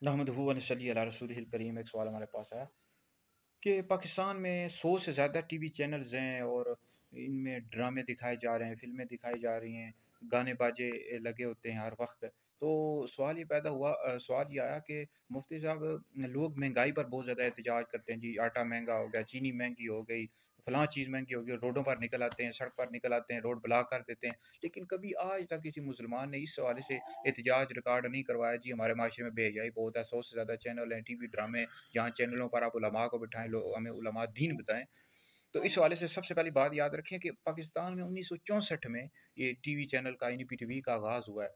नहमदुहु व नसल्ली अला रसूलिहिल करीम। एक सवाल हमारे पास आया कि पाकिस्तान में 100 से ज़्यादा टीवी चैनल्स हैं और इनमें ड्रामे दिखाए जा रहे हैं, फ़िल्में दिखाई जा रही हैं, गाने बाजे लगे होते हैं हर वक्त। तो सवाल ये पैदा हुआ, सवाल ये आया कि मुफ्ती साहब, लोग महंगाई पर बहुत ज़्यादा एहतजाज करते हैं जी। आटा महंगा हो गया, चीनी महंगी हो गई, फलां चीज़ महंगी हो गई, रोडों पर निकल आते हैं, सड़क पर निकल आते हैं, रोड ब्लॉक कर देते हैं। लेकिन कभी आज तक किसी मुसलमान ने इस हवाले से एहतजाज रिकॉर्ड नहीं करवाया जी हमारे माशरे में बेहयाई बहुत है, 100 से ज़्यादा चैनल हैं, टीवी ड्रामे, यहाँ चैनलों पर आप उलमा को बिठाएं, लोग हमें उलमा दीन बताएं। तो इस हवाले से सबसे पहली बात याद रखें कि पाकिस्तान में 1964 में ये टीवी चैनल का यानी पीटीवी का आगाज़ हुआ है।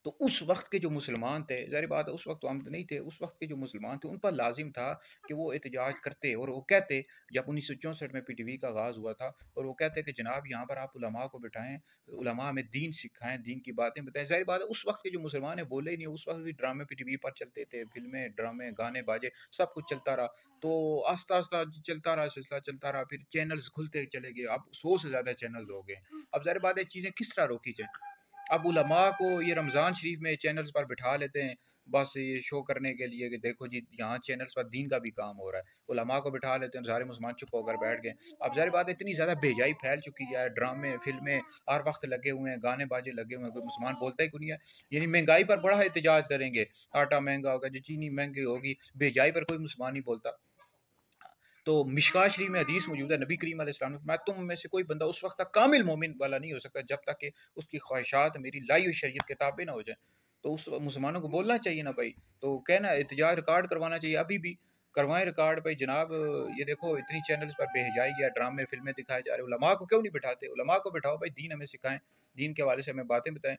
तो उस वक्त के जो मुसलमान थे, ज़ाहिर बात है उस वक्त तो हम तो नहीं थे, उस वक्त के जो मुसलमान थे उन पर लाजिम था कि वो एहतजाज करते और वो कहते, जब 1964 में पीटीवी का आगाज़ हुआ था, और वो कहते कि जनाब यहाँ पर आप उलमा को बिठाएं, उलमा हमें दीन सिखाएं, दीन की बातें बताएं। ज़ाहिर बात है उस वक्त के जो मुसलमान है बोले ही नहीं, उस वक्त भी ड्रामे पीटीवी पर चलते थे, फिल्में, ड्रामे, गाने बाजे, सब कुछ चलता रहा। तो आस्ता आस्ता चलता रहा, सिलसिला चलता रहा, फिर चैनल्स खुलते चले गए, अब 100 से ज़्यादा चैनल हो गए। अब ज़ाहिर बात है चीज़ें किस तरह रोकी जाए। अब उलमा को ये रमज़ान शरीफ में चैनल्स पर बिठा लेते हैं, बस ये शो करने के लिए कि देखो जी यहाँ चैनल्स पर दीन का भी काम हो रहा है। उलमा को बिठा लेते हैं, सारे मुसलमान चुप होकर बैठ गए। अब ज़ाहिर बात है इतनी ज़्यादा बेजाई फैल चुकी है, ड्रामे, फिल्में हर वक्त लगे हुए हैं, गाने बाजे लगे हुए हैं, कोई मुसलमान बोलता ही कोई नहीं है। यानी महंगाई पर बड़ा एहतजाज करेंगे, आटा महंगा होगा जी, चीनी महंगी होगी, बेजाई पर कोई मुसलमान नहीं बोलता। तो मिशकात शरीफ में हदीस मौजूद है, नबी करीम अलैहिस्सलाम ने फरमाया, तुम में से कोई बंदा उस वक्त तक कामिल मोमिन वाला नहीं हो सकता जब तक कि उसकी ख्वाहिशात मेरी लाई हुई शरीयत के ताबे ना हो जाए। तो उस मुसलमानों को बोलना चाहिए ना भाई, तो कहना एहतजाज रिकॉर्ड करवाना चाहिए, अभी भी करवाएं रिकॉर्ड भाई। जनाब ये देखो इतनी चैनल्स पर बेहजाई है, ड्रामे फिल्में दिखाए जा रहे, उलमा को क्यों नहीं बिठाते? उलमा को बिठाओ भाई, दीन हमें सिखाएं, दीन के हवाले से हमें बातें बताएं।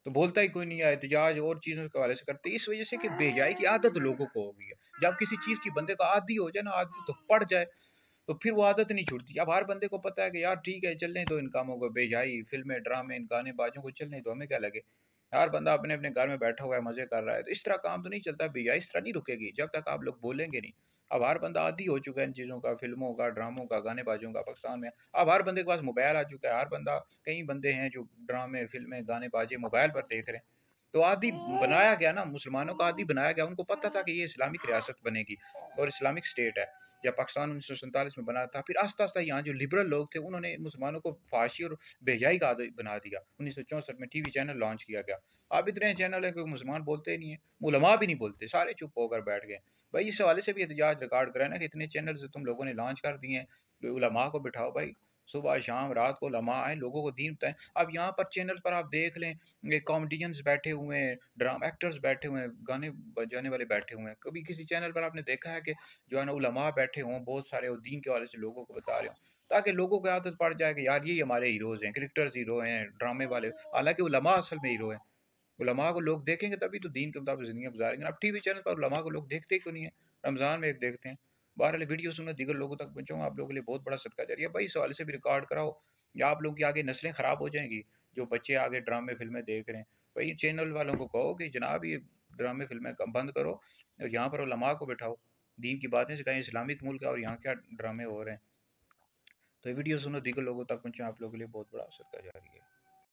तो बोलता ही कोई नहीं है, एहतजाज और चीज़ों के हवाले से करते, इस वजह से कि बेहयाई की आदत लोगों को हो गई है। जब किसी चीज़ की बंदे का आदी हो जाए ना, आदत तो पड़ जाए, तो फिर वो आदत नहीं छूटती। अब हर बंदे को पता है कि यार ठीक है चलने दो इन कामों को, बेजाई फिल्में ड्रामे इन गाने बाजों को चलने दो, हमें क्या लगे। हर बंदा अपने अपने घर में बैठा हुआ है, मजे कर रहा है। तो इस तरह काम तो नहीं चलता, बेजाई इस तरह नहीं रुकेगी जब तक आप लोग बोलेंगे नहीं। अब हर बंदा आदी हो चुका है इन चीज़ों का, फिल्मों का, ड्रामों का, गाने बाजों का पाकिस्तान में। अब हर बंदे के पास मोबाइल आ चुका है, हर बंदा, कई बंदे हैं जो ड्रामे फिल्में गाने बाजे मोबाइल पर देख रहे हैं। तो आदी बनाया गया ना, मुसलमानों का आदी बनाया गया। उनको पता था कि ये इस्लामिक रियासत बनेगी और इस्लामिक स्टेट है, जब पाकिस्तान 1947 में बना था। फिर आस्ता आस्ता यहाँ जो लिबरल लोग थे उन्होंने मुसलमानों को फाशी और बेहयाई का आदी बना दिया। 1964 में टीवी चैनल लॉन्च किया गया। अब इतने चैनल हैं कि मुसलमान बोलते ही नहीं है, उलमा भी नहीं बोलते, सारे चुप होकर बैठ गए। भाई इस हवाले से भी एहतजाज रिकॉर्ड कराए ना कि इतने चैनल तुम लोगों ने लॉन्च कर दिए हैं, उलमा को बिठाओ भाई, सुबह शाम रात को उलमा आए, लोगों को दीन बताएं। अब यहाँ पर चैनल पर आप देख लें, ये कॉमेडियंस बैठे हुए हैं, ड्रामा एक्टर्स बैठे हुए हैं, गाने बजाने वाले बैठे हुए हैं। कभी किसी चैनल पर आपने देखा है कि जो है ना उलमा बैठे हों बहुत सारे, और दीन के हवाले से लोगों को बता रहे हों, ताकि लोगों को आदत पड़ जाए कि यार ये हमारे हीरोज़ हैं, क्रिकेटर्स हीरो हैं, ड्रामे वाले, हालांकि उलमा असल में हीरो हैं। उलमा को लोग देखेंगे तभी तो दीन के मुताबिक ज़िंदगी गुजारेंगे। अब टीवी चैनल पर उलमा को लोग देखते ही क्यों नहीं है? रमज़ान में एक देखते हैं। बहरहाल वीडियो सुनना दीगर लोगों तक पहुँचाऊँ, आप लोगों के लिए बहुत बड़ा सदका जारिया है। भाई इस हवाले से भी रिकॉर्ड कराओ, या आप लोगों की आगे नस्लें ख़राब हो जाएंगी, जो बच्चे आगे ड्रामे फिल्में देख रहे हैं। भाई चैनल वालों को कहो कि जनाब ये ड्रामे फिल्में कम बंद करो, और यहाँ पर उलमा को बिठाओ, दीन की बातें सिखाएं, इस्लामिक मुल्क है और यहाँ क्या ड्रामे हो रहे हैं। तो ये वीडियो सुनो, दीगर लोगों तक पहुँचाएं, आप लोगों के लिए बहुत बड़ा सदका जारिया है।